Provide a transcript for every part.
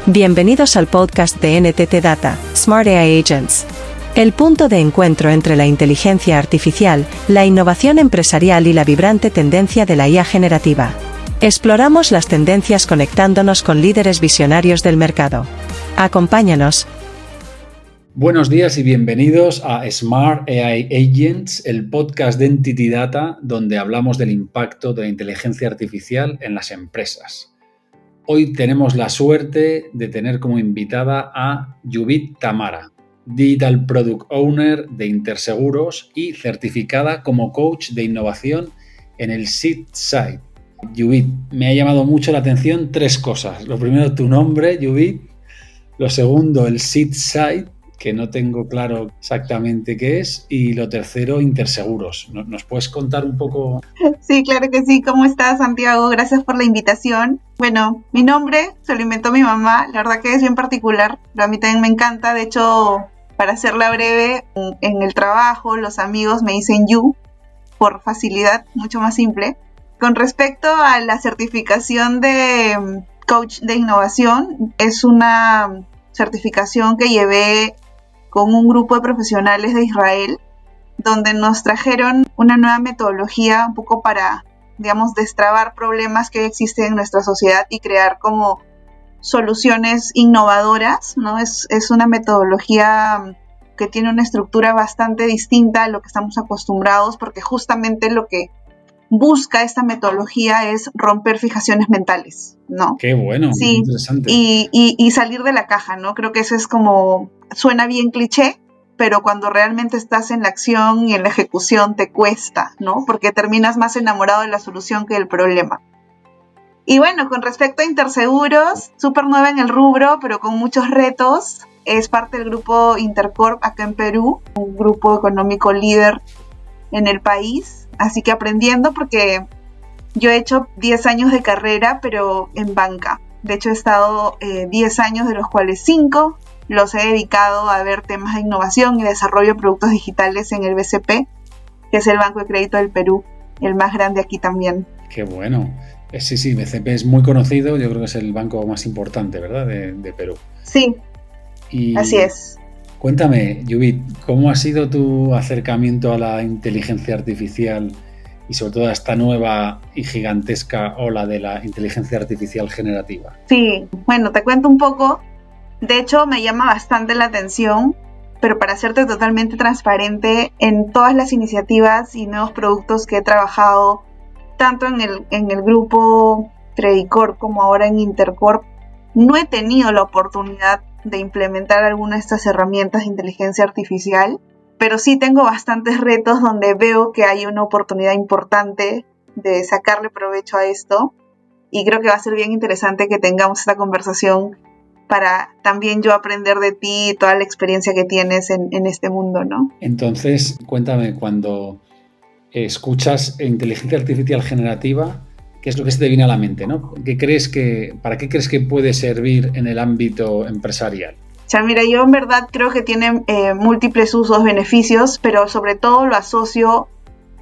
Bienvenidos al podcast de NTT Data, Smart AI Agents. El punto de encuentro entre la inteligencia artificial, la innovación empresarial y la vibrante tendencia de la IA generativa. Exploramos las tendencias conectándonos con líderes visionarios del mercado. Acompáñanos. Buenos días y bienvenidos a Smart AI Agents, el podcast de NTT Data, donde hablamos del impacto de la inteligencia artificial en las empresas. Hoy tenemos la suerte de tener como invitada a Judith Tamara, Digital Product Owner de Interseguros y certificada como coach de innovación en el Seed Side. Judith, me ha llamado mucho la atención tres cosas. Lo primero, tu nombre, Judith. Lo segundo, el Seed Side, que no tengo claro exactamente qué es. Y lo tercero, Interseguros. ¿Nos puedes contar un poco? Sí, claro que sí. ¿Cómo estás, Santiago? Gracias por la invitación. Bueno, mi nombre se lo inventó mi mamá. La verdad que es bien particular, pero a mí también me encanta. De hecho, para hacerla breve, en el trabajo los amigos me dicen You, por facilidad, mucho más simple. Con respecto a la certificación de coach de innovación, es una certificación que llevé con un grupo de profesionales de Israel, donde nos trajeron una nueva metodología un poco para, digamos, destrabar problemas que existen en nuestra sociedad y crear como soluciones innovadoras, ¿no? Es una metodología que tiene una estructura bastante distinta a lo que estamos acostumbrados, porque justamente lo que busca esta metodología es romper fijaciones mentales, ¿no? Qué bueno, sí, interesante. Y salir de la caja, ¿no? Creo que eso es como, suena bien cliché, pero cuando realmente estás en la acción y en la ejecución te cuesta, ¿no? Porque terminas más enamorado de la solución que del problema. Y bueno, con respecto a Interseguros, súper nueva en el rubro, pero con muchos retos. Es parte del grupo Intercorp acá en Perú, un grupo económico líder en el país. Así que aprendiendo, porque yo he hecho 10 años de carrera, pero en banca. De hecho, he estado 10 años, de los cuales 5 los he dedicado a ver temas de innovación y desarrollo de productos digitales en el BCP, que es el Banco de Crédito del Perú, el más grande aquí también. Qué bueno. Sí, BCP es muy conocido, yo creo que es el banco más importante, ¿verdad?, de Perú. Sí, así es. Cuéntame, Judith, ¿cómo ha sido tu acercamiento a la inteligencia artificial y sobre todo a esta nueva y gigantesca ola de la inteligencia artificial generativa? Sí, bueno, te cuento un poco. De hecho, me llama bastante la atención, pero para serte totalmente transparente, en todas las iniciativas y nuevos productos que he trabajado, tanto en el grupo Credicorp como ahora en Intercorp, no he tenido la oportunidad de implementar alguna de estas herramientas de inteligencia artificial, pero sí tengo bastantes retos donde veo que hay una oportunidad importante de sacarle provecho a esto, y creo que va a ser bien interesante que tengamos esta conversación para también yo aprender de ti y toda la experiencia que tienes en este mundo, ¿no? Entonces, cuéntame, cuando escuchas inteligencia artificial generativa, ¿qué es lo que se te viene a la mente, ¿no? ¿Para qué crees que puede servir en el ámbito empresarial? O sea, mira, yo en verdad creo que tiene múltiples usos, beneficios, pero sobre todo lo asocio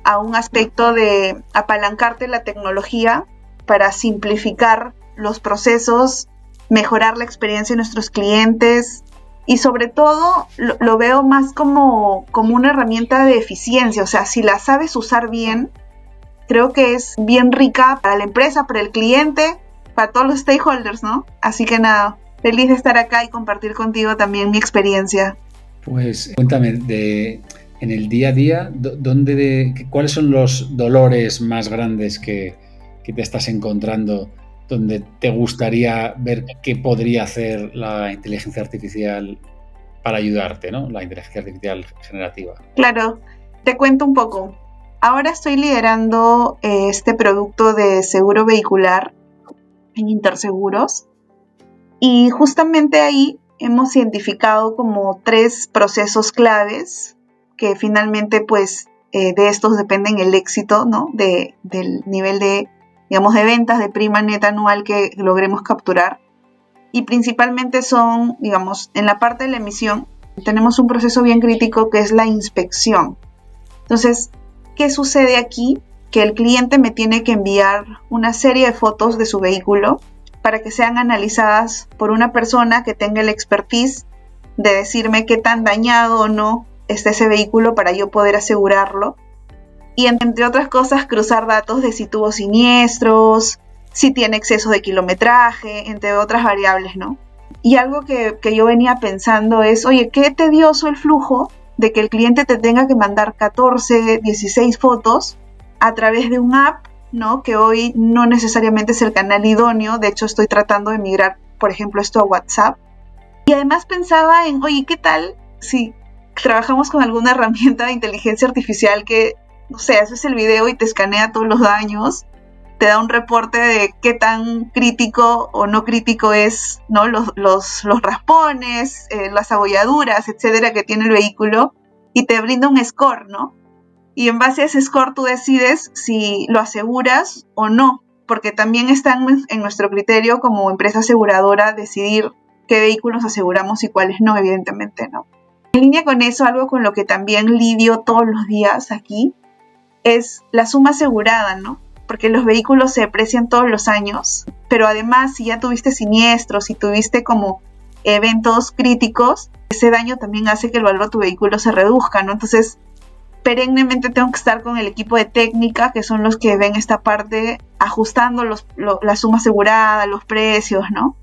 a un aspecto de apalancarte la tecnología para simplificar los procesos, mejorar la experiencia de nuestros clientes y sobre todo lo veo más como una herramienta de eficiencia. O sea, si la sabes usar bien, creo que es bien rica para la empresa, para el cliente, para todos los stakeholders, ¿no? Así que nada, feliz de estar acá y compartir contigo también mi experiencia. Pues cuéntame, en el día a día, ¿cuáles son los dolores más grandes que te estás encontrando, donde te gustaría ver qué podría hacer la inteligencia artificial para ayudarte, ¿no? La inteligencia artificial generativa. Claro, te cuento un poco. Ahora estoy liderando este producto de seguro vehicular en Interseguros y justamente ahí hemos identificado como 3 procesos claves que finalmente pues de estos dependen el éxito, ¿no? Del nivel de, digamos, de ventas de prima neta anual que logremos capturar. Y principalmente son, digamos, en la parte de la emisión tenemos un proceso bien crítico que es la inspección. Entonces, ¿qué sucede aquí? Que el cliente me tiene que enviar una serie de fotos de su vehículo para que sean analizadas por una persona que tenga el expertise de decirme qué tan dañado o no está ese vehículo para yo poder asegurarlo. Y entre otras cosas, cruzar datos de si tuvo siniestros, si tiene exceso de kilometraje, entre otras variables, ¿no? Y algo que yo venía pensando es, oye, qué tedioso el flujo de que el cliente te tenga que mandar 14, 16 fotos a través de un app, ¿no? Que hoy no necesariamente es el canal idóneo. De hecho, estoy tratando de migrar, por ejemplo, esto a WhatsApp. Y además pensaba en, oye, ¿qué tal si trabajamos con alguna herramienta de inteligencia artificial que, no sé, haces el video y te escanea todos los daños, te da un reporte de qué tan crítico o no crítico es, ¿no? los raspones, las abolladuras, etcétera, que tiene el vehículo, y te brinda un score, ¿no? Y en base a ese score tú decides si lo aseguras o no, porque también está en nuestro criterio como empresa aseguradora decidir qué vehículos aseguramos y cuáles no, evidentemente, ¿no? En línea con eso, algo con lo que también lidio todos los días aquí es la suma asegurada, ¿no? Porque los vehículos se deprecian todos los años, pero además si ya tuviste siniestros, si tuviste como eventos críticos, ese daño también hace que el valor de tu vehículo se reduzca, ¿no? Entonces, perennemente tengo que estar con el equipo de técnica, que son los que ven esta parte, ajustando la suma asegurada, los precios, ¿no?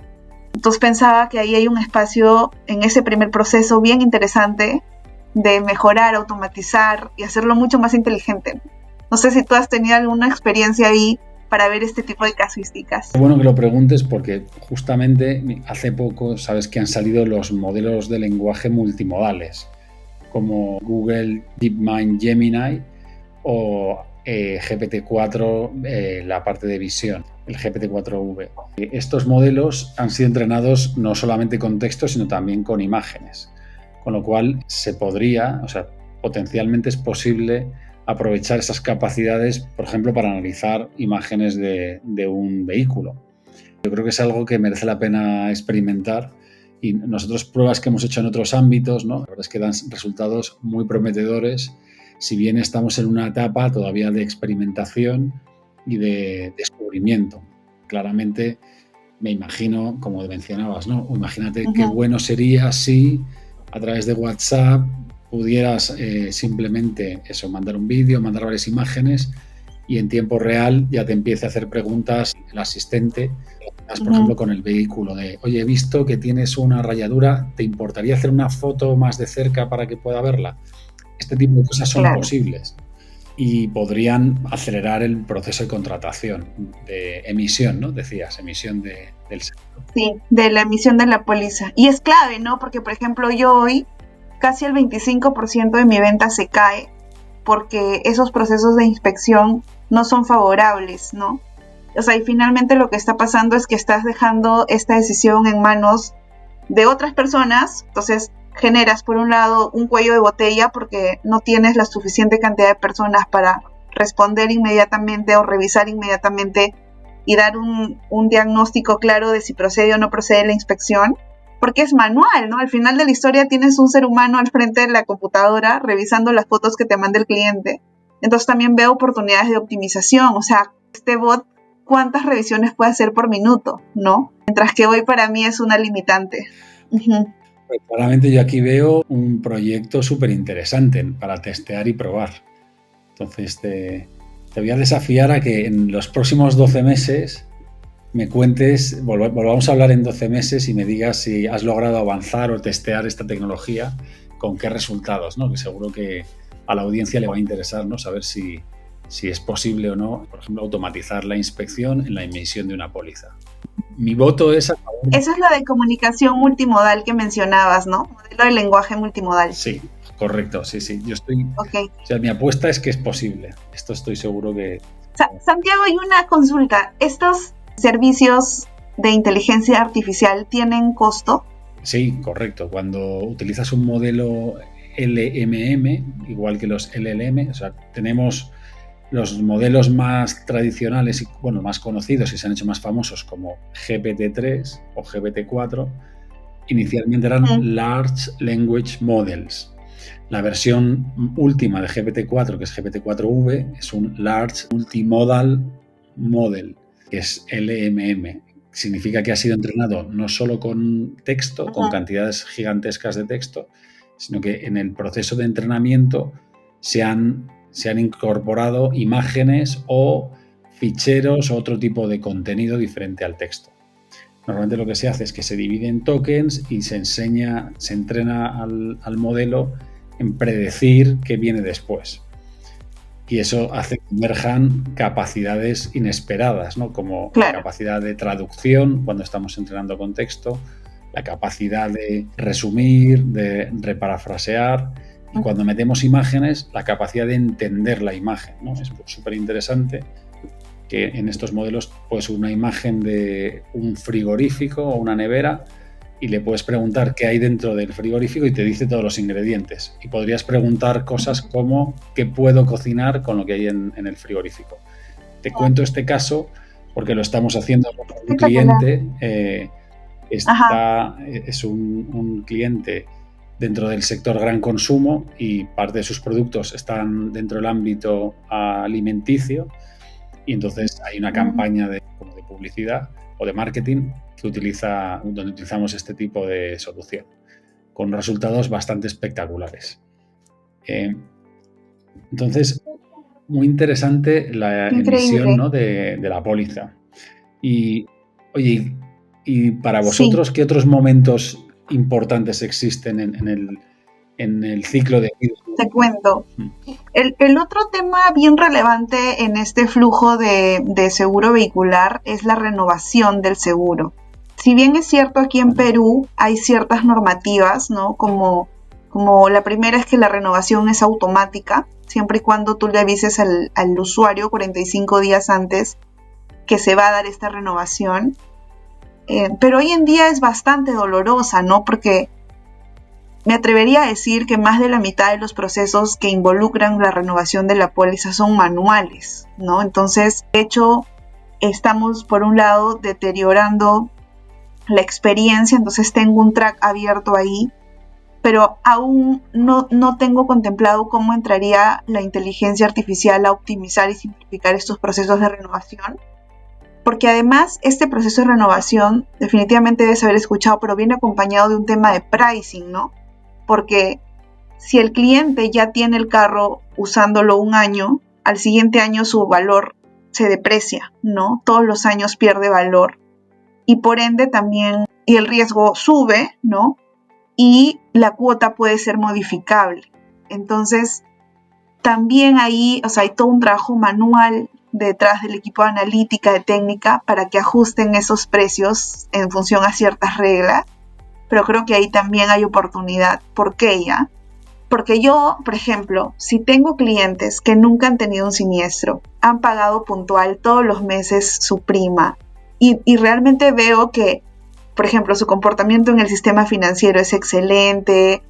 Entonces pensaba que ahí hay un espacio en ese primer proceso bien interesante de mejorar, automatizar y hacerlo mucho más inteligente. No sé si tú has tenido alguna experiencia ahí para ver este tipo de casuísticas. Qué bueno que lo preguntes porque justamente hace poco sabes que han salido los modelos de lenguaje multimodales como Google DeepMind Gemini o GPT-4, la parte de visión, el GPT-4V. Estos modelos han sido entrenados no solamente con texto, sino también con imágenes, con lo cual se podría, o sea, potencialmente es posible aprovechar esas capacidades, por ejemplo, para analizar imágenes de un vehículo. Yo creo que es algo que merece la pena experimentar y nosotros pruebas que hemos hecho en otros ámbitos, ¿no? La verdad es que dan resultados muy prometedores, si bien estamos en una etapa todavía de experimentación y de descubrimiento. Claramente me imagino, como mencionabas, ¿no? Imagínate qué bueno sería si a través de WhatsApp pudieras simplemente eso, mandar un vídeo, mandar varias imágenes y en tiempo real ya te empiece a hacer preguntas el asistente, por ejemplo, con el vehículo de, oye, he visto que tienes una rayadura, ¿te importaría hacer una foto más de cerca para que pueda verla? Este tipo de cosas son posibles y podrían acelerar el proceso de contratación, de emisión, ¿no? Decías, emisión del seguro. Sí, de la emisión de la póliza. Y es clave, ¿no? Porque, por ejemplo, yo hoy casi el 25% de mi venta se cae porque esos procesos de inspección no son favorables, ¿no? O sea, y finalmente lo que está pasando es que estás dejando esta decisión en manos de otras personas, entonces generas por un lado un cuello de botella porque no tienes la suficiente cantidad de personas para responder inmediatamente o revisar inmediatamente y dar un diagnóstico claro de si procede o no procede la inspección, porque es manual, ¿no? Al final de la historia tienes un ser humano al frente de la computadora revisando las fotos que te manda el cliente. Entonces también veo oportunidades de optimización, o sea, este bot, ¿cuántas revisiones puede hacer por minuto, no? Mientras que hoy para mí es una limitante. Pues claramente yo aquí veo un proyecto súper interesante para testear y probar. Entonces te voy a desafiar a que en los próximos 12 meses me cuentes, volvamos a hablar en 12 meses y me digas si has logrado avanzar o testear esta tecnología, con qué resultados, ¿no? Que seguro que a la audiencia le va a interesar, ¿no? Saber si es posible o no, por ejemplo, automatizar la inspección en la emisión de una póliza. Mi voto es a favor. Eso es lo de comunicación multimodal que mencionabas, ¿no? Modelo de lenguaje multimodal. Sí, correcto, sí. Yo estoy... Okay. O sea, mi apuesta es que es posible. Esto estoy seguro que... Santiago, hay una consulta. ¿Estos servicios de inteligencia artificial tienen costo? Sí, correcto. Cuando utilizas un modelo LMM, igual que los LLM, o sea, tenemos los modelos más tradicionales y bueno, más conocidos y se han hecho más famosos como GPT-3 o GPT-4, inicialmente eran Large Language Models. La versión última de GPT-4, que es GPT-4V, es un Large Multimodal Model, que es LMM, significa que ha sido entrenado no solo con texto, con Ujú. cantidades gigantescas de texto, sino que en el proceso de entrenamiento se han incorporado imágenes o ficheros o otro tipo de contenido diferente al texto. Normalmente lo que se hace es que se divide en tokens y se entrena al modelo en predecir qué viene después. Y eso hace que emerjan capacidades inesperadas, ¿no? Como la Claro. capacidad de traducción cuando estamos entrenando con texto, la capacidad de resumir, de reparafrasear, y cuando metemos imágenes, la capacidad de entender la imagen, ¿no? Es súper interesante que en estos modelos puedes usar una imagen de un frigorífico o una nevera y le puedes preguntar qué hay dentro del frigorífico y te dice todos los ingredientes. Y podrías preguntar cosas como ¿qué puedo cocinar con lo que hay en el frigorífico? Te cuento este caso porque lo estamos haciendo con un Espectacular. cliente. Es un cliente dentro del sector gran consumo y parte de sus productos están dentro del ámbito alimenticio, y entonces hay una campaña de publicidad o de marketing donde utilizamos este tipo de solución, con resultados bastante espectaculares. Entonces, muy interesante la Increíble. emisión, ¿no?, de la póliza. Y, oye, y para Sí. vosotros, ¿qué otros momentos importantes existen en el ciclo de vida? Te cuento. El otro tema bien relevante en este flujo de seguro vehicular es la renovación del seguro. Si bien es cierto, aquí en Perú hay ciertas normativas, ¿no? Como la primera es que la renovación es automática, siempre y cuando tú le avises al usuario 45 días antes que se va a dar esta renovación. Pero hoy en día es bastante dolorosa, ¿no? Porque me atrevería a decir que más de la mitad de los procesos que involucran la renovación de la póliza son manuales, ¿no? Entonces, de hecho, estamos por un lado deteriorando la experiencia, entonces tengo un track abierto ahí, pero aún no tengo contemplado cómo entraría la inteligencia artificial a optimizar y simplificar estos procesos de renovación. Porque además este proceso de renovación, definitivamente debes haber escuchado, pero viene acompañado de un tema de pricing, ¿no? Porque si el cliente ya tiene el carro usándolo un año, al siguiente año su valor se deprecia, ¿no? Todos los años pierde valor y por ende también y el riesgo sube, ¿no? Y la cuota puede ser modificable. Entonces, también ahí, hay todo un trabajo manual detrás del equipo de analítica, de técnica, para que ajusten esos precios en función a ciertas reglas. Pero creo que ahí también hay oportunidad. ¿Por qué ya? Porque yo, por ejemplo, si tengo clientes que nunca han tenido un siniestro, han pagado puntual todos los meses su prima y realmente veo que, por ejemplo, su comportamiento en el sistema financiero es excelente,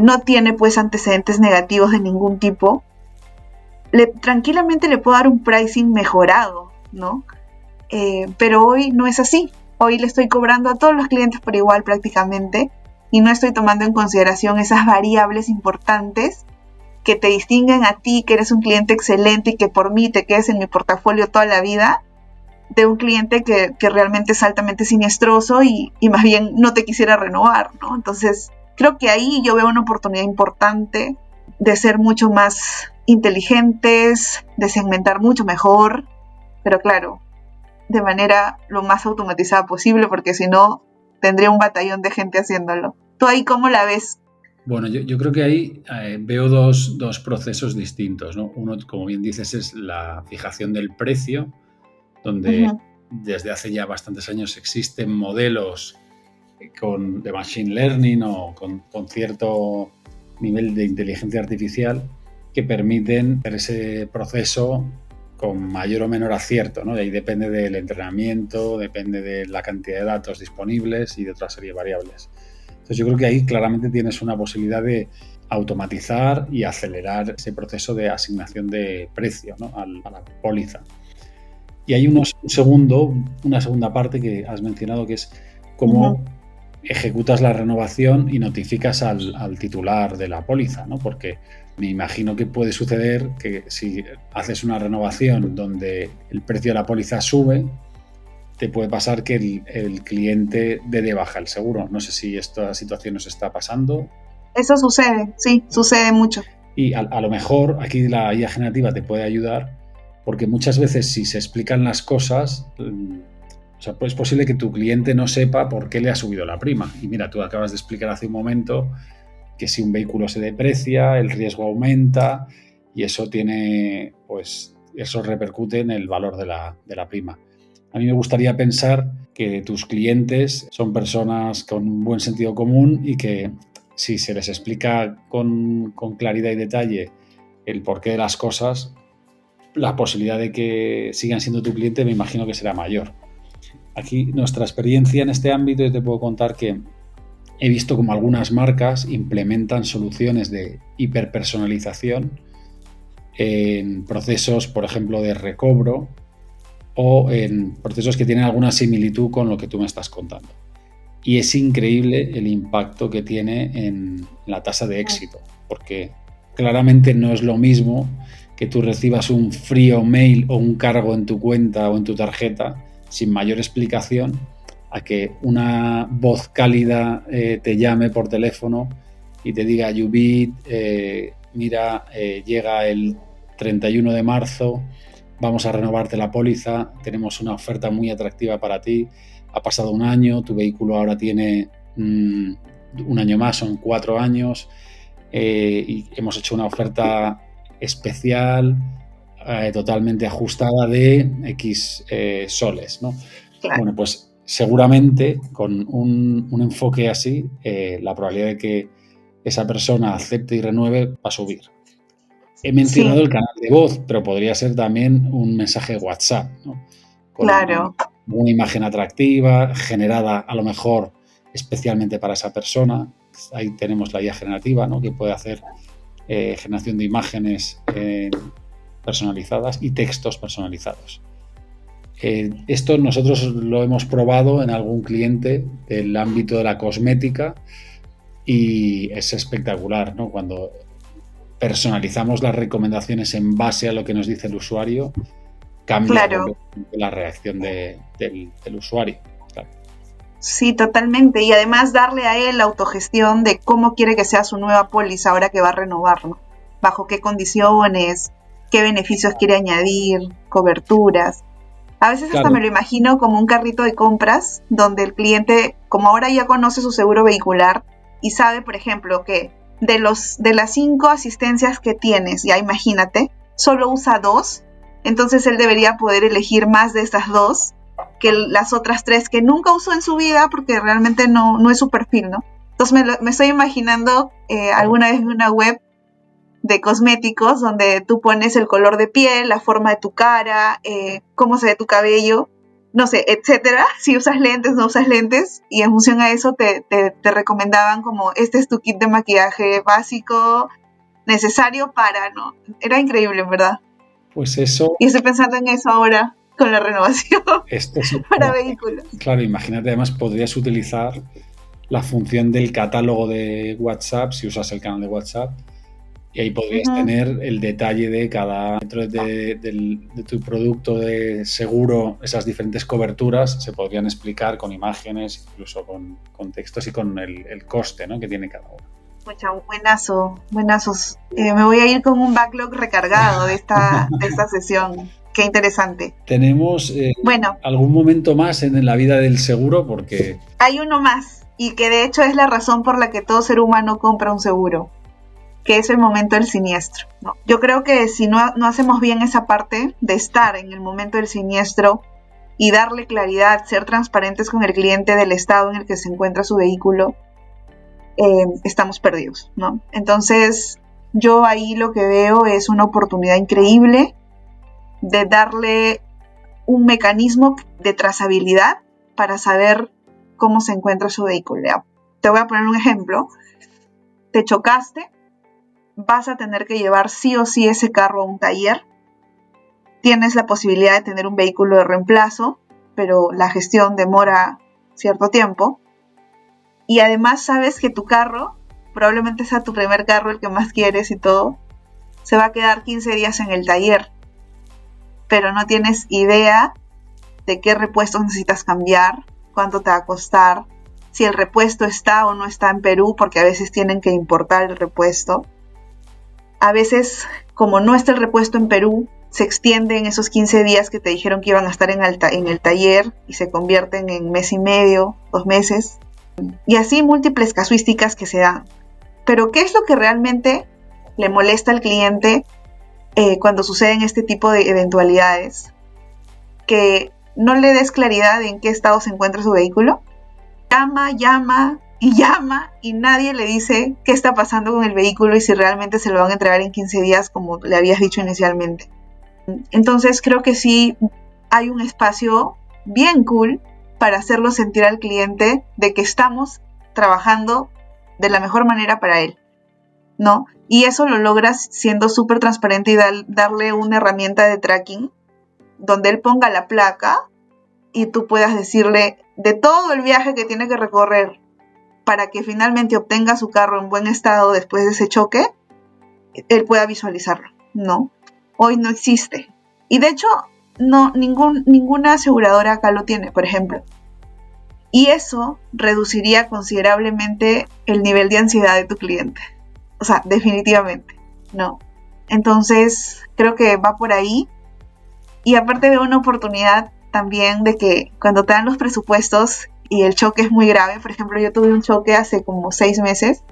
no tiene pues antecedentes negativos de ningún tipo, tranquilamente le puedo dar un pricing mejorado, ¿no? Pero hoy no es así. Hoy le estoy cobrando a todos los clientes por igual prácticamente y no estoy tomando en consideración esas variables importantes que te distinguen a ti, que eres un cliente excelente y que por mí te quedes en mi portafolio toda la vida, de un cliente que realmente es altamente siniestroso y más bien no te quisiera renovar, ¿no? Entonces, creo que ahí yo veo una oportunidad importante de ser mucho más inteligentes, de segmentar mucho mejor, pero claro, de manera lo más automatizada posible, porque si no, tendría un batallón de gente haciéndolo. ¿Tú ahí cómo la ves? Bueno, yo creo que ahí veo dos procesos distintos, ¿no? Uno, como bien dices, es la fijación del precio, donde desde hace ya bastantes años existen modelos de machine learning o con cierto nivel de inteligencia artificial que permiten hacer ese proceso con mayor o menor acierto, ¿no? Y ahí depende del entrenamiento, depende de la cantidad de datos disponibles y de otra serie de variables. Entonces yo creo que ahí claramente tienes una posibilidad de automatizar y acelerar ese proceso de asignación de precio, ¿no?, a la póliza. Y hay una segunda parte que has mencionado, que es cómo ejecutas la renovación y notificas al titular de la póliza, ¿no? Porque me imagino que puede suceder que si haces una renovación donde el precio de la póliza sube, te puede pasar que el cliente dé de baja el seguro. No sé si esta situación nos está pasando. Eso sucede, sí, sucede mucho. Y a lo mejor aquí la IA generativa te puede ayudar, porque muchas veces si se explican las cosas, o sea, pues es posible que tu cliente no sepa por qué le ha subido la prima. Y mira, tú acabas de explicar hace un momento que si un vehículo se deprecia, el riesgo aumenta y eso tiene, pues, eso repercute en el valor de la prima. A mí me gustaría pensar que tus clientes son personas con un buen sentido común y que si se les explica con claridad y detalle el porqué de las cosas, la posibilidad de que sigan siendo tu cliente me imagino que será mayor. Aquí nuestra experiencia en este ámbito, yo te puedo contar que he visto como algunas marcas implementan soluciones de hiperpersonalización en procesos, por ejemplo, de recobro o en procesos que tienen alguna similitud con lo que tú me estás contando. Y es increíble el impacto que tiene en la tasa de éxito, porque claramente no es lo mismo que tú recibas un frío mail o un cargo en tu cuenta o en tu tarjeta sin mayor explicación, a que una voz cálida te llame por teléfono y te diga, Yubit, mira, llega el 31 de marzo, vamos a renovarte la póliza, tenemos una oferta muy atractiva para ti, ha pasado un año, tu vehículo ahora tiene un año más, son 4 años, y hemos hecho una oferta especial, totalmente ajustada de X soles, ¿no? Claro. Bueno, pues seguramente con un enfoque así, la probabilidad de que esa persona acepte y renueve va a subir. He mencionado el canal de voz, pero podría ser también un mensaje de WhatsApp, ¿no? Con una imagen atractiva, generada a lo mejor especialmente para esa persona. Ahí tenemos la IA generativa, ¿no? Que puede hacer generación de imágenes personalizadas y textos personalizados. Esto nosotros lo hemos probado en algún cliente del ámbito de la cosmética y es espectacular, ¿no? Cuando personalizamos las recomendaciones en base a lo que nos dice el usuario, cambia la reacción del usuario. Claro. Sí, totalmente. Y además darle a él la autogestión de cómo quiere que sea su nueva póliza ahora que va a renovar, ¿no? Bajo qué condiciones, qué beneficios quiere añadir, coberturas. A veces hasta me lo imagino como un carrito de compras donde el cliente, como ahora ya conoce su seguro vehicular y sabe, por ejemplo, que de las 5 asistencias que tienes, ya imagínate, solo usa 2, entonces él debería poder elegir más de estas 2 que las otras 3 que nunca usó en su vida porque realmente no es su perfil, ¿no? Entonces me estoy imaginando, alguna vez vi una web de cosméticos donde tú pones el color de piel, la forma de tu cara, cómo se ve tu cabello, no sé, etcétera, si usas lentes, no usas lentes, y en función a eso te recomendaban como este es tu kit de maquillaje básico, necesario para, ¿no? Era increíble, en verdad. Pues eso... Y estoy pensando en eso ahora, con la renovación para vehículos. Claro, imagínate, además podrías utilizar la función del catálogo de WhatsApp, si usas el canal de WhatsApp, y ahí podrías tener el detalle de cada dentro de tu producto de seguro, esas diferentes coberturas se podrían explicar con imágenes, incluso con textos y con el coste, ¿no? Que tiene cada uno. Mucha, buenazos. Me voy a ir con un backlog recargado de esta sesión. Qué interesante. ¿Tenemos algún momento más en la vida del seguro? Porque hay uno más, y que de hecho es la razón por la que todo ser humano compra un seguro, que es el momento del siniestro, ¿no? Yo creo que si no hacemos bien esa parte de estar en el momento del siniestro y darle claridad, ser transparentes con el cliente del estado en el que se encuentra su vehículo, estamos perdidos, ¿no? Entonces, yo ahí lo que veo es una oportunidad increíble de darle un mecanismo de trazabilidad para saber cómo se encuentra su vehículo. Te voy a poner un ejemplo. Te chocaste, vas a tener que llevar sí o sí ese carro a un taller. Tienes la posibilidad de tener un vehículo de reemplazo, pero la gestión demora cierto tiempo. Y además sabes que tu carro, probablemente sea tu primer carro, el que más quieres y todo, se va a quedar 15 días en el taller. Pero no tienes idea de qué repuestos necesitas cambiar, cuánto te va a costar, si el repuesto está o no está en Perú, porque a veces tienen que importar el repuesto. A veces, como no está el repuesto en Perú, se extienden esos 15 días que te dijeron que iban a estar en el taller y se convierten en mes y medio, 2 meses. Y así múltiples casuísticas que se dan. Pero ¿qué es lo que realmente le molesta al cliente cuando suceden este tipo de eventualidades? Que no le des claridad en qué estado se encuentra su vehículo. Llama y nadie le dice qué está pasando con el vehículo y si realmente se lo van a entregar en 15 días como le habías dicho inicialmente. Entonces creo que sí hay un espacio bien cool para hacerlo sentir al cliente de que estamos trabajando de la mejor manera para él, ¿no? Y eso lo logras siendo súper transparente y darle una herramienta de tracking donde él ponga la placa y tú puedas decirle de todo el viaje que tiene que recorrer para que finalmente obtenga su carro en buen estado después de ese choque, él pueda visualizarlo, ¿no? Hoy no existe. Y de hecho, no, ninguna aseguradora acá lo tiene, por ejemplo. Y eso reduciría considerablemente el nivel de ansiedad de tu cliente. O sea, definitivamente, ¿no? Entonces, creo que va por ahí. Y aparte veo una oportunidad también de que cuando te dan los presupuestos y el choque es muy grave, por ejemplo, yo tuve un choque hace como 6 meses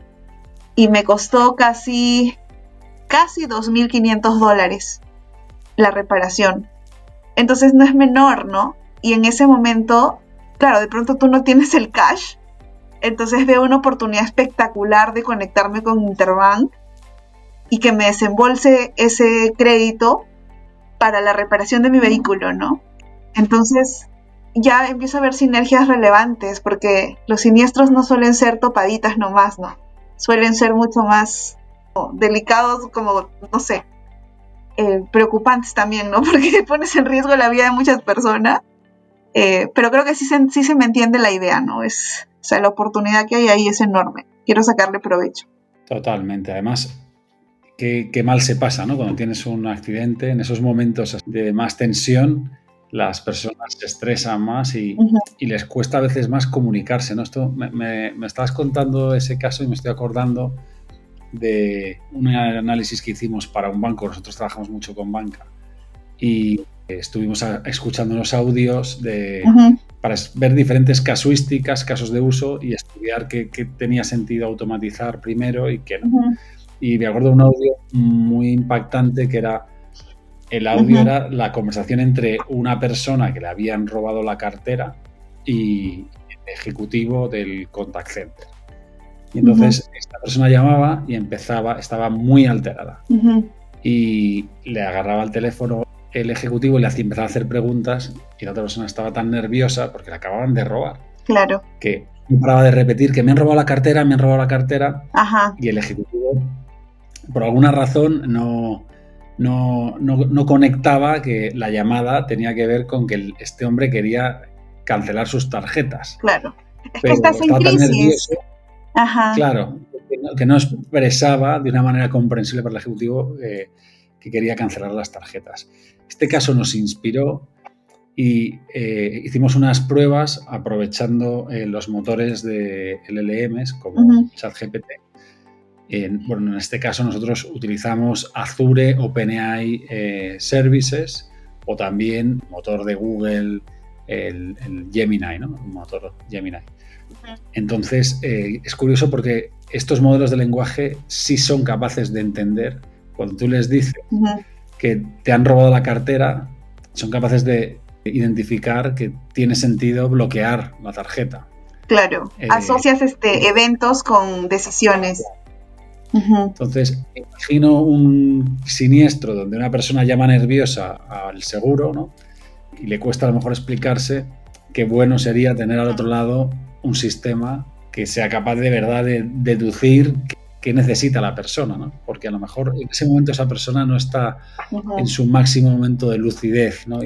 y me costó casi $2,500 la reparación. Entonces no es menor, ¿no? Y en ese momento, claro, de pronto tú no tienes el cash, entonces veo una oportunidad espectacular de conectarme con Interbank y que me desembolse ese crédito para la reparación de mi vehículo, ¿no? Entonces ya empiezo a ver sinergias relevantes porque los siniestros no suelen ser topaditas nomás, ¿no? Suelen ser mucho más delicados, como, no sé, preocupantes también, ¿no? Porque pones en riesgo la vida de muchas personas. Pero creo que sí se me entiende la idea, ¿no? O sea, la oportunidad que hay ahí es enorme. Quiero sacarle provecho. Totalmente. Además, qué mal se pasa, ¿no? Cuando tienes un accidente, en esos momentos de más tensión, las personas se estresan más y les cuesta a veces más comunicarse, ¿no? Esto me estabas contando ese caso y me estoy acordando de un análisis que hicimos para un banco. Nosotros trabajamos mucho con banca y estuvimos escuchando los audios para ver diferentes casuísticas, casos de uso y estudiar qué tenía sentido automatizar primero y qué no. Y me acuerdo de un audio muy impactante que era, el audio era la conversación entre una persona que le habían robado la cartera y el ejecutivo del contact center. Y entonces esta persona llamaba y estaba muy alterada. Y le agarraba el teléfono el ejecutivo y le empezaba a hacer preguntas y la otra persona estaba tan nerviosa porque le acababan de robar. Claro. Que no paraba de repetir que me han robado la cartera. Ajá. Y el ejecutivo, por alguna razón, no conectaba que la llamada tenía que ver con que este hombre quería cancelar sus tarjetas. Claro. Es pero que estás en crisis. Tan nervioso, ajá. Claro, que no expresaba de una manera comprensible para el ejecutivo que quería cancelar las tarjetas. Este caso nos inspiró y hicimos unas pruebas aprovechando los motores de LLMs como ChatGPT. En este caso nosotros utilizamos Azure OpenAI Services o también motor de Google, el Gemini, ¿no? Un motor Gemini. Entonces es curioso porque estos modelos de lenguaje sí son capaces de entender cuando tú les dices que te han robado la cartera, son capaces de identificar que tiene sentido bloquear la tarjeta. Claro, asocias eventos con decisiones. Entonces, imagino un siniestro donde una persona llama nerviosa al seguro, ¿no? Y le cuesta a lo mejor explicarse qué bueno sería tener al otro lado un sistema que sea capaz de verdad de deducir qué necesita la persona, ¿no? Porque a lo mejor en ese momento esa persona no está en su máximo momento de lucidez, ¿no?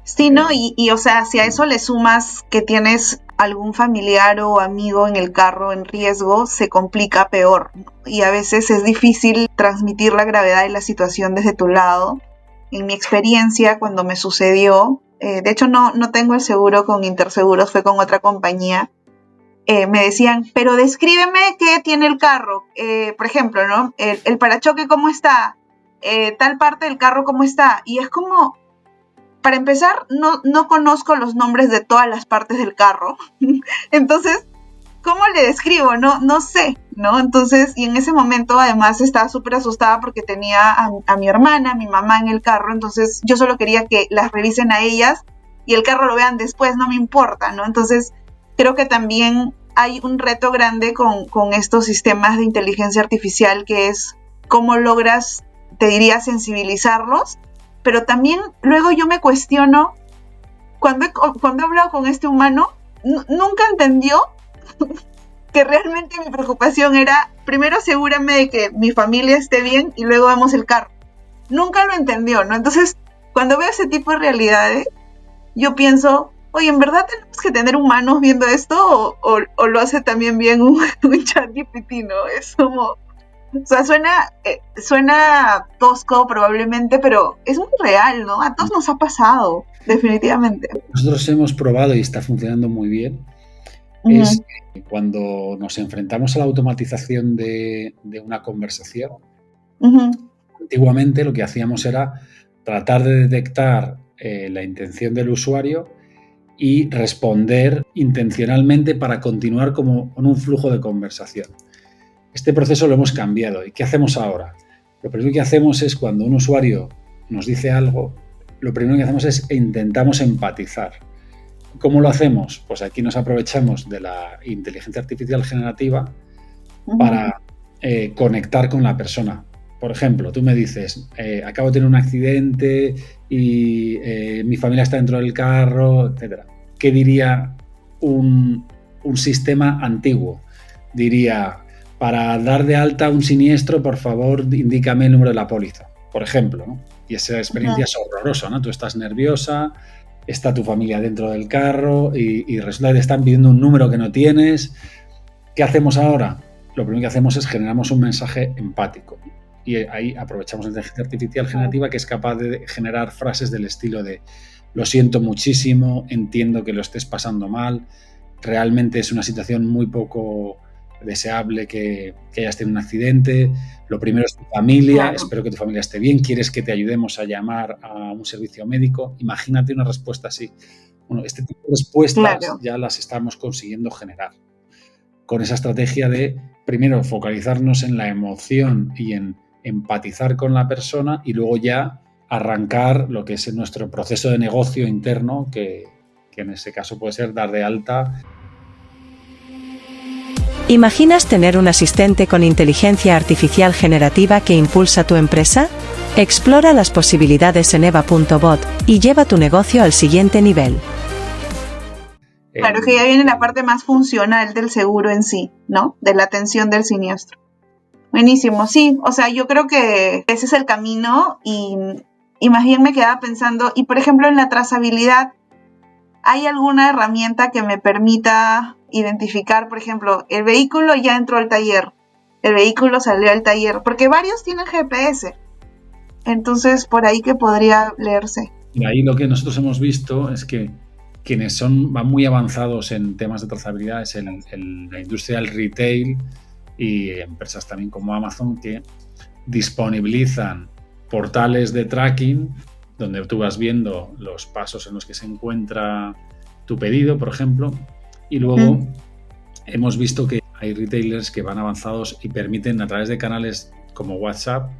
Sí, ¿no? Y o sea, si a eso le sumas que tienes algún familiar o amigo en el carro en riesgo, se complica peor, ¿no? Y a veces es difícil transmitir la gravedad de la situación desde tu lado. En mi experiencia, cuando me sucedió, de hecho no tengo el seguro con Interseguros, fue con otra compañía, me decían, pero descríbeme qué tiene el carro, por ejemplo, ¿no? El parachoque cómo está, tal parte del carro cómo está, y es como, para empezar, no conozco los nombres de todas las partes del carro, entonces, ¿cómo le describo? No sé, ¿no? Entonces, y en ese momento además estaba súper asustada porque tenía a mi hermana, a mi mamá en el carro, entonces yo solo quería que las revisen a ellas y el carro lo vean después, no me importa, ¿no? Entonces, creo que también hay un reto grande con estos sistemas de inteligencia artificial, que es cómo logras, te diría, sensibilizarlos, pero también luego yo me cuestiono, cuando he hablado con este humano, nunca entendió que realmente mi preocupación era, primero asegúrame de que mi familia esté bien y luego vemos el carro. Nunca lo entendió, ¿no? Entonces, cuando veo ese tipo de realidades, yo pienso, oye, ¿en verdad tenemos que tener humanos viendo esto o lo hace también bien un ChatGPT, ¿no? Es como, o sea, suena tosco probablemente, pero es muy real, ¿no? A todos nos ha pasado, definitivamente. Nosotros hemos probado y está funcionando muy bien. Uh-huh. Es cuando nos enfrentamos a la automatización de una conversación. Uh-huh. Antiguamente lo que hacíamos era tratar de detectar la intención del usuario y responder intencionalmente para continuar como con un flujo de conversación. Este proceso lo hemos cambiado. ¿Y qué hacemos ahora? Lo primero que hacemos es, cuando un usuario nos dice algo, lo primero que hacemos es intentamos empatizar. ¿Cómo lo hacemos? Pues aquí nos aprovechamos de la inteligencia artificial generativa para conectar con la persona. Por ejemplo, tú me dices, acabo de tener un accidente y mi familia está dentro del carro, etc. ¿Qué diría un sistema antiguo? Diría, para dar de alta un siniestro, por favor, indícame el número de la póliza, por ejemplo, ¿no? Y esa experiencia es horrorosa, ¿no? Tú estás nerviosa, está tu familia dentro del carro y resulta que te están pidiendo un número que no tienes. ¿Qué hacemos ahora? Lo primero que hacemos es generamos un mensaje empático. Y ahí aprovechamos la inteligencia artificial generativa, que es capaz de generar frases del estilo de lo siento muchísimo, entiendo que lo estés pasando mal, realmente es una situación muy poco deseable que hayas tenido un accidente, lo primero es tu familia, claro. Espero que tu familia esté bien, quieres que te ayudemos a llamar a un servicio médico. Imagínate una respuesta así. Bueno, este tipo de respuestas claro. Ya las estamos consiguiendo generar con esa estrategia de primero focalizarnos en la emoción y en empatizar con la persona y luego ya arrancar lo que es nuestro proceso de negocio interno, que en ese caso puede ser dar de alta. ¿Imaginas tener un asistente con inteligencia artificial generativa que impulsa tu empresa? Explora las posibilidades en eva.bot y lleva tu negocio al siguiente nivel. Claro que ya viene la parte más funcional del seguro en sí, ¿no? De la atención del siniestro. Buenísimo, sí. O sea, yo creo que ese es el camino y más bien me quedaba pensando, y por ejemplo en la trazabilidad, ¿hay alguna herramienta que me permita identificar, por ejemplo, el vehículo ya entró al taller, el vehículo salió al taller? Porque varios tienen GPS. Entonces, por ahí que podría leerse. Y ahí lo que nosotros hemos visto es que quienes van muy avanzados en temas de trazabilidad es la industria del retail y empresas también como Amazon, que disponibilizan portales de tracking donde tú vas viendo los pasos en los que se encuentra tu pedido, por ejemplo, y luego hemos visto que hay retailers que van avanzados y permiten a través de canales como WhatsApp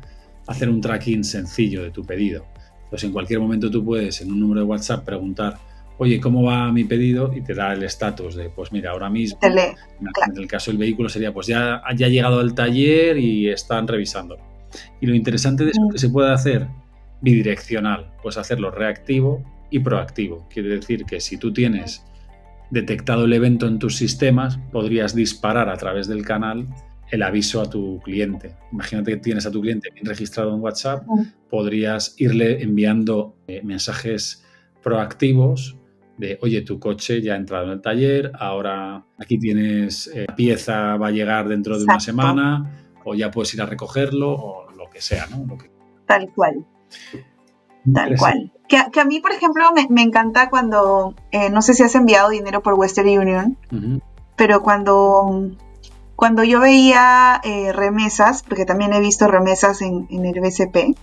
hacer un tracking sencillo de tu pedido. Entonces, en cualquier momento tú puedes en un número de WhatsApp preguntar, oye, ¿cómo va mi pedido? Y te da el estatus de, pues mira, ahora mismo, claro. En el caso del vehículo sería, pues ya ha llegado al taller y están revisándolo. Y lo interesante de eso es que se puede hacer bidireccional, pues hacerlo reactivo y proactivo. Quiere decir que si tú tienes detectado el evento en tus sistemas, podrías disparar a través del canal el aviso a tu cliente. Imagínate que tienes a tu cliente bien registrado en WhatsApp, podrías irle enviando mensajes proactivos de, oye, tu coche ya ha entrado en el taller, ahora aquí tienes, la pieza va a llegar dentro de una semana, o ya puedes ir a recogerlo, o lo que sea, ¿no? Tal cual. Tal cual. Que a mí, por ejemplo, me encanta cuando, no sé si has enviado dinero por Western Union, pero cuando yo veía remesas, porque también he visto remesas en el BCP,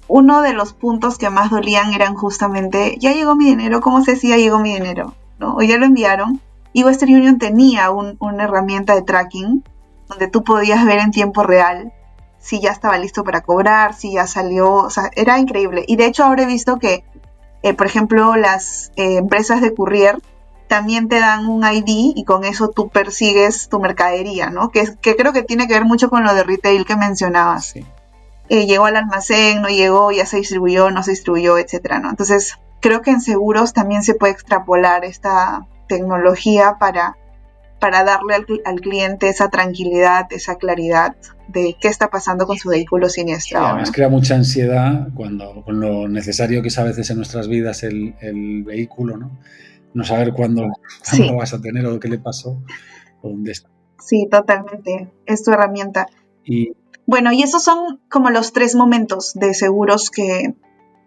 uno de los puntos que más dolían eran justamente, ya llegó mi dinero, ¿cómo sé si ya llegó mi dinero? ¿No? O ya lo enviaron. Y Western Union tenía una herramienta de tracking donde tú podías ver en tiempo real si ya estaba listo para cobrar, si ya salió, o sea, era increíble. Y de hecho ahora he visto que, por ejemplo, las empresas de courier también te dan un ID y con eso tú persigues tu mercadería, ¿no? Que creo que tiene que ver mucho con lo de retail que mencionabas. Sí. Llegó al almacén, no llegó, ya se distribuyó, no se distribuyó, etcétera, ¿no? Entonces, creo que en seguros también se puede extrapolar esta tecnología para darle al cliente esa tranquilidad, esa claridad de qué está pasando con su vehículo siniestrado. Sí, además crea mucha ansiedad con lo necesario que es a veces en nuestras vidas el vehículo, ¿no? No saber cuándo lo vas a tener o qué le pasó o dónde está. Sí, totalmente. Es tu herramienta. Bueno, y esos son como los 3 momentos de seguros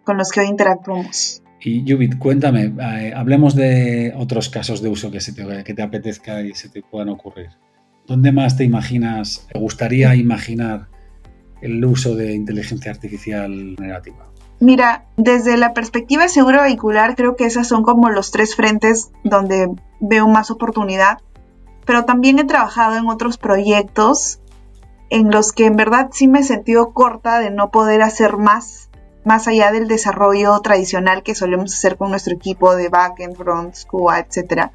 con los que hoy interactuamos. Y Judith, cuéntame, hablemos de otros casos de uso que te apetezca y se te puedan ocurrir. ¿Dónde más te gustaría imaginar el uso de inteligencia artificial generativa? Mira, desde la perspectiva de seguro vehicular, creo que esas son como los 3 frentes donde veo más oportunidad, pero también he trabajado en otros proyectos en los que en verdad sí me he sentido corta de no poder hacer más allá del desarrollo tradicional que solemos hacer con nuestro equipo de backend, front, Scuba, etc.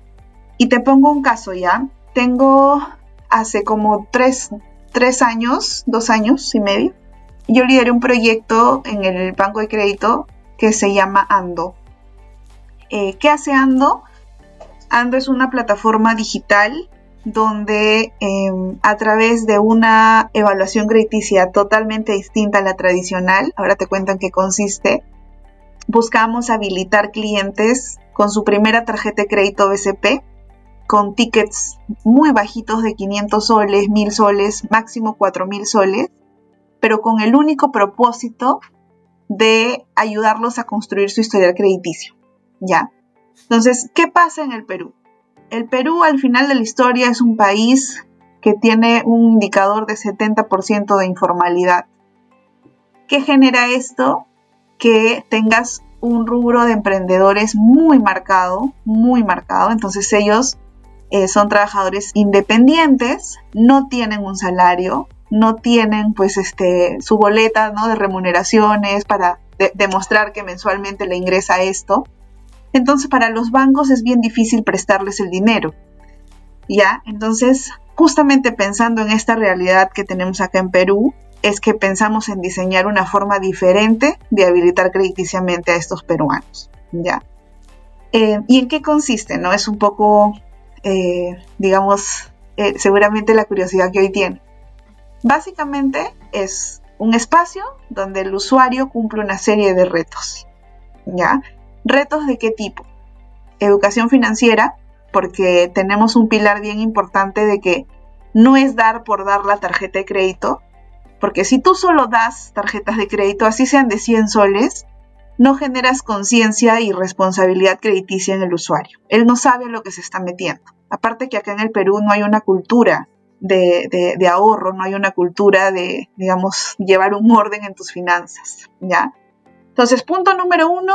Y te pongo un caso ya. Tengo hace como 2 años y medio, yo lideré un proyecto en el banco de crédito que se llama Ando. ¿Qué hace Ando? Ando es una plataforma digital donde a través de una evaluación crediticia totalmente distinta a la tradicional, ahora te cuento en qué consiste, buscamos habilitar clientes con su primera tarjeta de crédito BCP, con tickets muy bajitos de 500 soles, 1000 soles, máximo 4000 soles, pero con el único propósito de ayudarlos a construir su historial crediticio, ¿ya? Entonces, ¿qué pasa en el Perú? El Perú, al final de la historia, es un país que tiene un indicador de 70% de informalidad. ¿Qué genera esto? Que tengas un rubro de emprendedores muy marcado. Entonces ellos son trabajadores independientes, no tienen un salario, no tienen su boleta, ¿no?, de remuneraciones para demostrar que mensualmente le ingresa esto. Entonces para los bancos es bien difícil prestarles el dinero, ¿ya? Entonces, justamente pensando en esta realidad que tenemos acá en Perú, es que pensamos en diseñar una forma diferente de habilitar crediticiamente a estos peruanos, ¿ya? ¿Y en qué consiste, no? Es un poco, seguramente la curiosidad que hoy tiene. Básicamente es un espacio donde el usuario cumple una serie de retos, ¿ya? ¿Retos de qué tipo? Educación financiera, porque tenemos un pilar bien importante de que no es dar por dar la tarjeta de crédito, porque si tú solo das tarjetas de crédito, así sean de 100 soles, no generas conciencia y responsabilidad crediticia en el usuario. Él no sabe lo que se está metiendo. Aparte que acá en el Perú no hay una cultura de ahorro, no hay una cultura de, digamos, llevar un orden en tus finanzas, ¿ya? Entonces, punto número 1,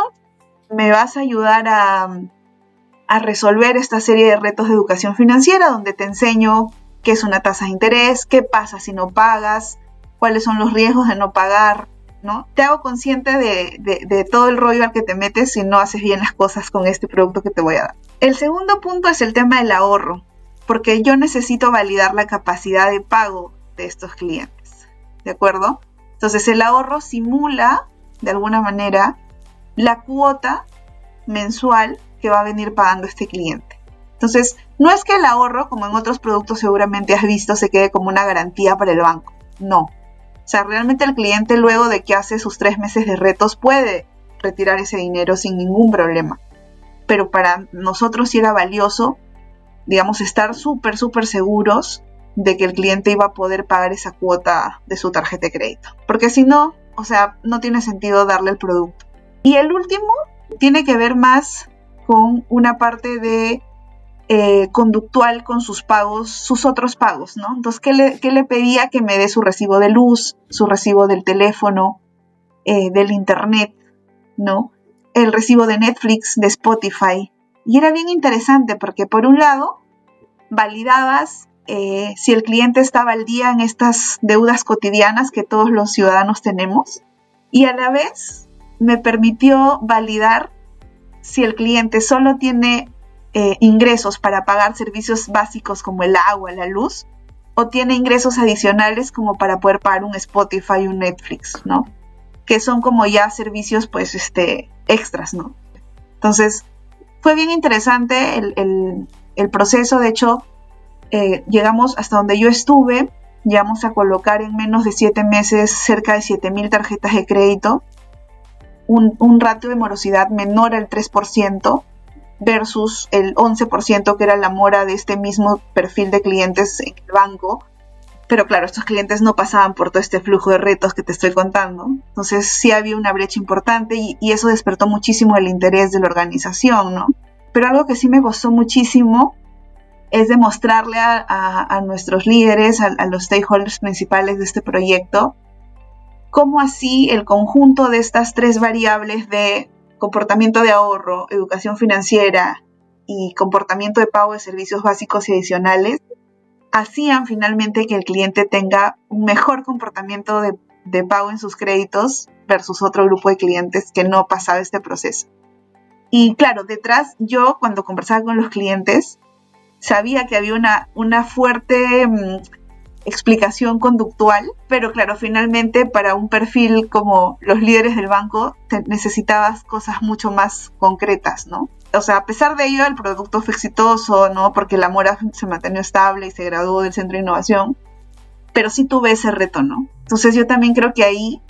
me vas a ayudar a resolver esta serie de retos de educación financiera, donde te enseño qué es una tasa de interés, qué pasa si no pagas, cuáles son los riesgos de no pagar, ¿no? Te hago consciente de todo el rollo al que te metes si no haces bien las cosas con este producto que te voy a dar. El segundo punto es el tema del ahorro, porque yo necesito validar la capacidad de pago de estos clientes, ¿de acuerdo? Entonces el ahorro simula, de alguna manera, la cuota mensual que va a venir pagando este cliente. Entonces, no es que el ahorro, como en otros productos seguramente has visto, se quede como una garantía para el banco. No. O sea, realmente el cliente, luego de que hace sus 3 meses de retos, puede retirar ese dinero sin ningún problema. Pero para nosotros sí era valioso, digamos, estar súper seguros de que el cliente iba a poder pagar esa cuota de su tarjeta de crédito. Porque si no, o sea, no tiene sentido darle el producto. Y el último tiene que ver más con una parte de conductual con sus pagos, sus otros pagos, ¿no? Entonces, ¿qué le pedía? Que me dé su recibo de luz, su recibo del teléfono, del internet, ¿no? El recibo de Netflix, de Spotify. Y era bien interesante porque, por un lado, validabas si el cliente estaba al día en estas deudas cotidianas que todos los ciudadanos tenemos, y a la vez me permitió validar si el cliente solo tiene ingresos para pagar servicios básicos como el agua, la luz, o tiene ingresos adicionales como para poder pagar un Spotify, un Netflix, ¿no? Que son como ya servicios, pues, extras, ¿no? Entonces, fue bien interesante el proceso. De hecho, llegamos hasta donde yo estuve, llegamos a colocar en menos de 7 meses cerca de 7,000 tarjetas de crédito, un ratio de morosidad menor al 3%, versus el 11% que era la mora de este mismo perfil de clientes en el banco. Pero claro, estos clientes no pasaban por todo este flujo de retos que te estoy contando. Entonces sí había una brecha importante y eso despertó muchísimo el interés de la organización, ¿no? Pero algo que sí me gustó muchísimo es demostrarle a nuestros líderes, a los stakeholders principales de este proyecto, cómo así el conjunto de estas 3 variables de comportamiento de ahorro, educación financiera y comportamiento de pago de servicios básicos y adicionales hacían finalmente que el cliente tenga un mejor comportamiento de pago en sus créditos versus otro grupo de clientes que no pasaba este proceso. Y claro, detrás yo cuando conversaba con los clientes sabía que había una fuerte explicación conductual, pero claro, finalmente para un perfil como los líderes del banco necesitabas cosas mucho más concretas, ¿no? O sea, a pesar de ello, el producto fue exitoso, ¿no? Porque la mora se mantuvo estable y se graduó del centro de innovación, pero sí tuve ese reto, ¿no? Entonces yo también creo que ahí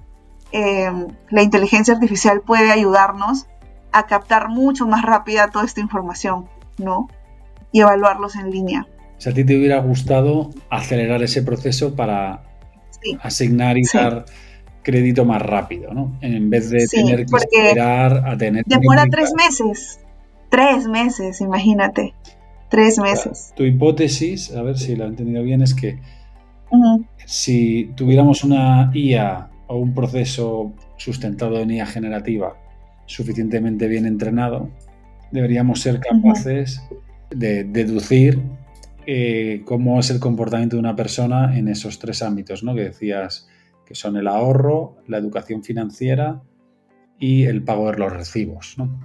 la inteligencia artificial puede ayudarnos a captar mucho más rápida toda esta información, ¿no? Y evaluarlos en línea. Si a ti te hubiera gustado acelerar ese proceso para asignar y dar crédito más rápido, ¿no? En vez de tener que esperar a tener... Demora 3 meses. 3 meses, imagínate. 3 meses. Tu hipótesis, a ver si lo he entendido bien, es que si tuviéramos una IA o un proceso sustentado en IA generativa suficientemente bien entrenado, deberíamos ser capaces de deducir cómo es el comportamiento de una persona en esos 3 ámbitos, ¿no? Que decías que son el ahorro, la educación financiera y el pago de los recibos, ¿no?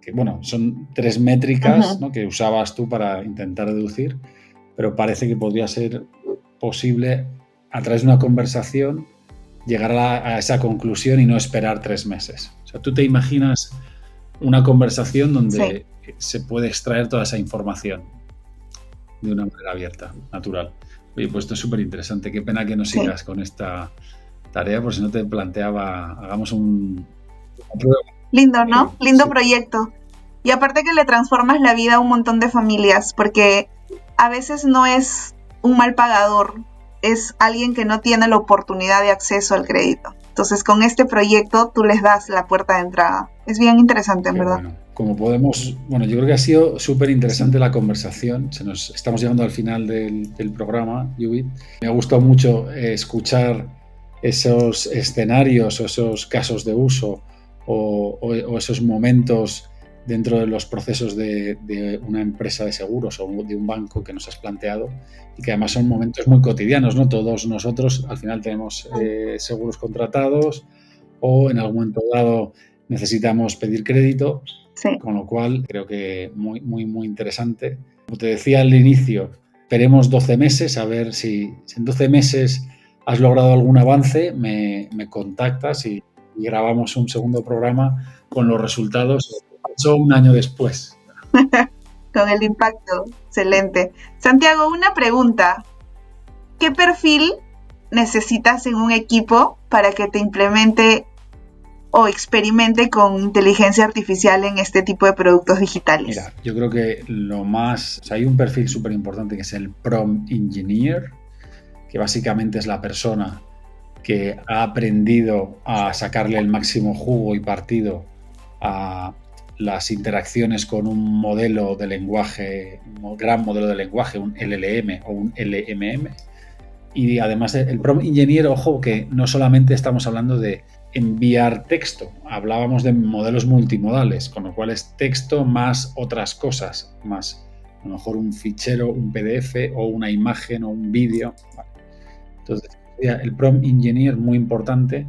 Que bueno, son 3 métricas, ¿no? Que usabas tú para intentar deducir, pero parece que podría ser posible a través de una conversación llegar a esa conclusión y no esperar 3 meses. O sea, tú te imaginas una conversación donde se puede extraer toda esa información de una manera abierta, natural. Oye, pues esto es súper interesante. Qué pena que no sigas con esta tarea, por si no te planteaba, hagamos una prueba. Lindo, ¿no? Lindo proyecto. Y aparte que le transformas la vida a un montón de familias, porque a veces no es un mal pagador, es alguien que no tiene la oportunidad de acceso al crédito. Entonces, con este proyecto tú les das la puerta de entrada. Es bien interesante, en verdad. Bueno, como podemos, yo creo que ha sido súper interesante la conversación. Estamos llegando al final del programa, Judith. Me ha gustado mucho escuchar esos escenarios o esos casos de uso o esos momentos dentro de los procesos de una empresa de seguros o de un banco que nos has planteado, y que además son momentos muy cotidianos, ¿no? Todos nosotros al final tenemos seguros contratados o en algún momento dado necesitamos pedir crédito, con lo cual creo que muy, muy, muy interesante. Como te decía al inicio, esperemos 12 meses, a ver si en 12 meses has logrado algún avance, me contactas y grabamos un segundo programa con los resultados. Pasó un año después. Con el impacto. Excelente. Santiago, una pregunta. ¿Qué perfil necesitas en un equipo para que te implemente o experimente con inteligencia artificial en este tipo de productos digitales? Mira, yo creo que hay un perfil súper importante que es el prompt engineer, que básicamente es la persona que ha aprendido a sacarle el máximo jugo y partido a las interacciones con un modelo de lenguaje, un gran modelo de lenguaje, un LLM o un LMM. Y además el prompt engineer, ojo, que no solamente estamos hablando de enviar texto, hablábamos de modelos multimodales, con lo cual es texto más otras cosas, más a lo mejor un fichero, un PDF o una imagen o un vídeo. Entonces, el prompt engineer muy importante.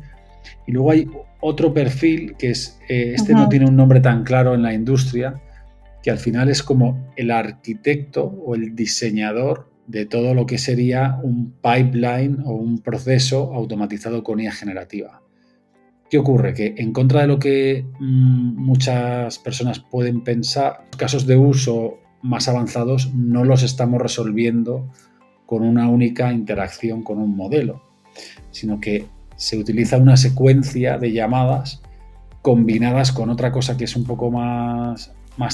Y luego hay otro perfil que es, no tiene un nombre tan claro en la industria, que al final es como el arquitecto o el diseñador de todo lo que sería un pipeline o un proceso automatizado con IA generativa. ¿Qué ocurre? Que en contra de lo que muchas personas pueden pensar, los casos de uso más avanzados no los estamos resolviendo con una única interacción con un modelo, sino que se utiliza una secuencia de llamadas combinadas con otra cosa que es un poco más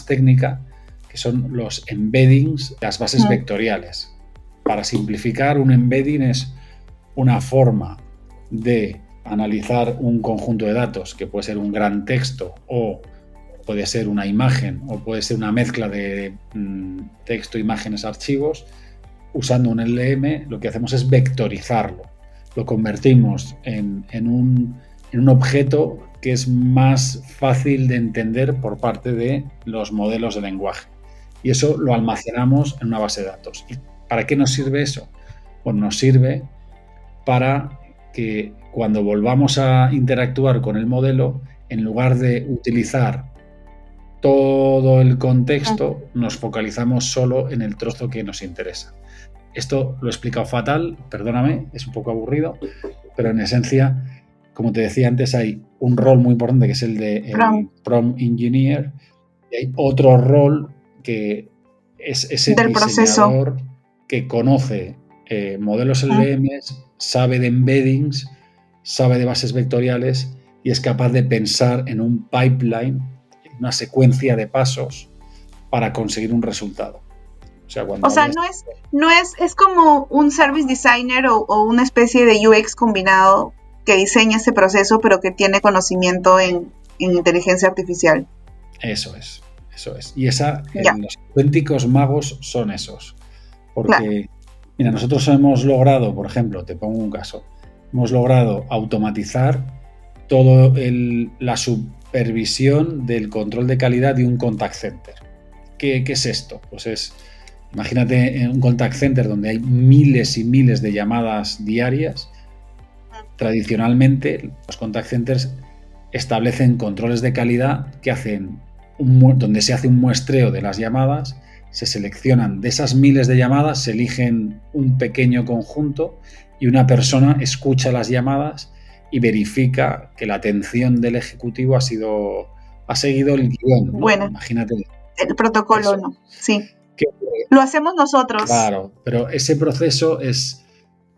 técnica, que son los embeddings, las bases vectoriales. Para simplificar, un embedding es una forma de analizar un conjunto de datos, que puede ser un gran texto o puede ser una imagen o puede ser una mezcla de texto, imágenes, archivos. Usando un LLM, lo que hacemos es vectorizarlo. Lo convertimos en un objeto que es más fácil de entender por parte de los modelos de lenguaje. Y eso lo almacenamos en una base de datos. ¿Y para qué nos sirve eso? Pues nos sirve para que cuando volvamos a interactuar con el modelo, en lugar de utilizar todo el contexto, nos focalizamos solo en el trozo que nos interesa. Esto lo he explicado fatal, perdóname, es un poco aburrido, pero en esencia, como te decía antes, hay un rol muy importante que es el de prompt engineer, y hay otro rol que es ese del diseñador proceso, que conoce modelos LLMs, sabe de embeddings, sabe de bases vectoriales y es capaz de pensar en un pipeline, una secuencia de pasos para conseguir un resultado. O sea, no es como un service designer o una especie de UX combinado que diseña ese proceso, pero que tiene conocimiento en inteligencia artificial. Eso es. Y los auténticos magos son esos. Porque, mira, nosotros hemos logrado, por ejemplo, te pongo un caso, hemos logrado automatizar toda la supervisión del control de calidad de un contact center. ¿Qué es esto? Pues imagínate en un contact center donde hay miles y miles de llamadas diarias. Tradicionalmente, los contact centers establecen controles de calidad que hacen donde se hace un muestreo de las llamadas, se seleccionan de esas miles de llamadas, se eligen un pequeño conjunto y una persona escucha las llamadas y verifica que la atención del ejecutivo ha seguido el guión, ¿no? Bueno, imagínate. El protocolo, ¿no? Sí. Lo hacemos nosotros. Claro, pero ese proceso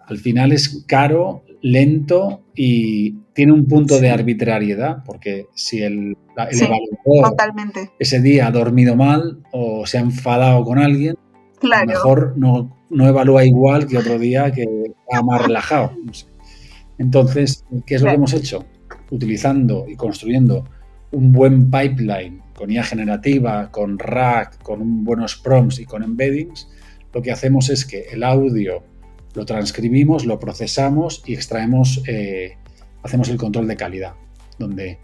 al final es caro, lento y tiene un punto de arbitrariedad, porque si el evaluador totalmente. Ese día ha dormido mal o se ha enfadado con alguien, a lo mejor no evalúa igual que otro día que está más relajado. No sé. Entonces, ¿qué es lo que hemos hecho? Utilizando y construyendo un buen pipeline con IA generativa, con RAG, con buenos prompts y con embeddings, lo que hacemos es que el audio lo transcribimos, lo procesamos y extraemos, hacemos el control de calidad, donde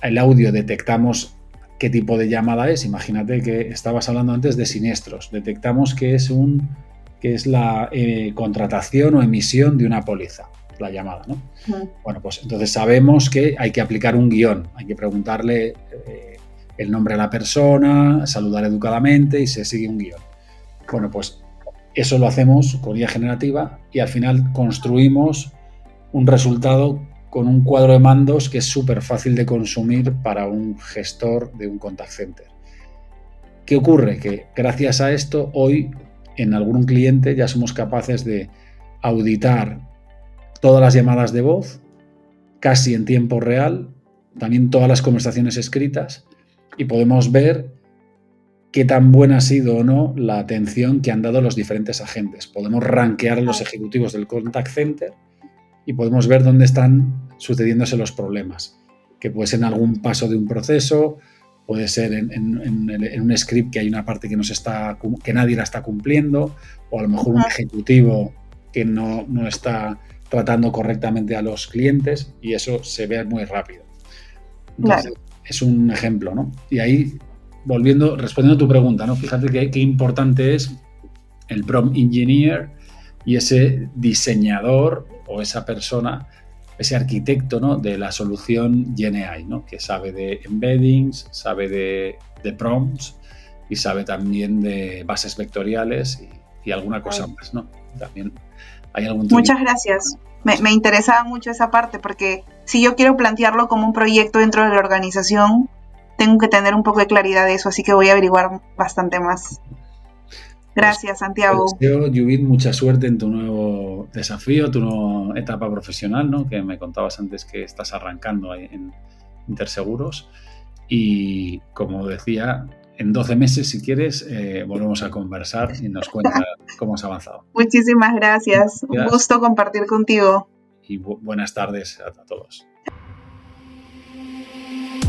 el audio detectamos qué tipo de llamada es. Imagínate que estabas hablando antes de siniestros. Detectamos que es la contratación o emisión de una póliza, la llamada, ¿no? Bueno, pues entonces sabemos que hay que aplicar un guión, hay que preguntarle el nombre a la persona, saludar educadamente y se sigue un guión. Bueno, pues eso lo hacemos con IA generativa y al final construimos un resultado con un cuadro de mandos que es súper fácil de consumir para un gestor de un contact center. ¿Qué ocurre? Que gracias a esto hoy en algún cliente ya somos capaces de auditar todas las llamadas de voz casi en tiempo real, también todas las conversaciones escritas y podemos ver qué tan buena ha sido o no la atención que han dado los diferentes agentes. Podemos rankear a los ejecutivos del contact center y podemos ver dónde están sucediéndose los problemas, que puede ser en algún paso de un proceso, puede ser en un script que hay una parte que nadie la está cumpliendo, o a lo mejor un ejecutivo que no está tratando correctamente a los clientes, y eso se ve muy rápido. Entonces, es un ejemplo, ¿no? Y ahí, respondiendo a tu pregunta, ¿no? Fíjate qué importante es el prompt engineer y ese diseñador o esa persona, ese arquitecto, ¿no? De la solución GenAI, ¿no? Que sabe de embeddings, sabe de prompts y sabe también de bases vectoriales y alguna cosa más, ¿no? También hay algún tipo. Muchas gracias. Me interesaba mucho esa parte, porque si yo quiero plantearlo como un proyecto dentro de la organización, tengo que tener un poco de claridad de eso, así que voy a averiguar bastante más. Gracias, Santiago. Te deseo, Judith, mucha suerte en tu nuevo desafío, tu nueva etapa profesional, ¿no? Que me contabas antes que estás arrancando ahí en Interseguros. Y como decía, en 12 meses, si quieres, volvemos a conversar y nos cuentas cómo has avanzado. Muchísimas gracias. Un gusto compartir contigo. Y buenas tardes a todos.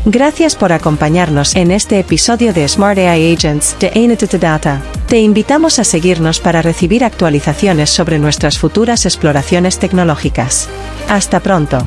Gracias por acompañarnos en este episodio de Smart AI Agents de NTT Data. Te invitamos a seguirnos para recibir actualizaciones sobre nuestras futuras exploraciones tecnológicas. Hasta pronto.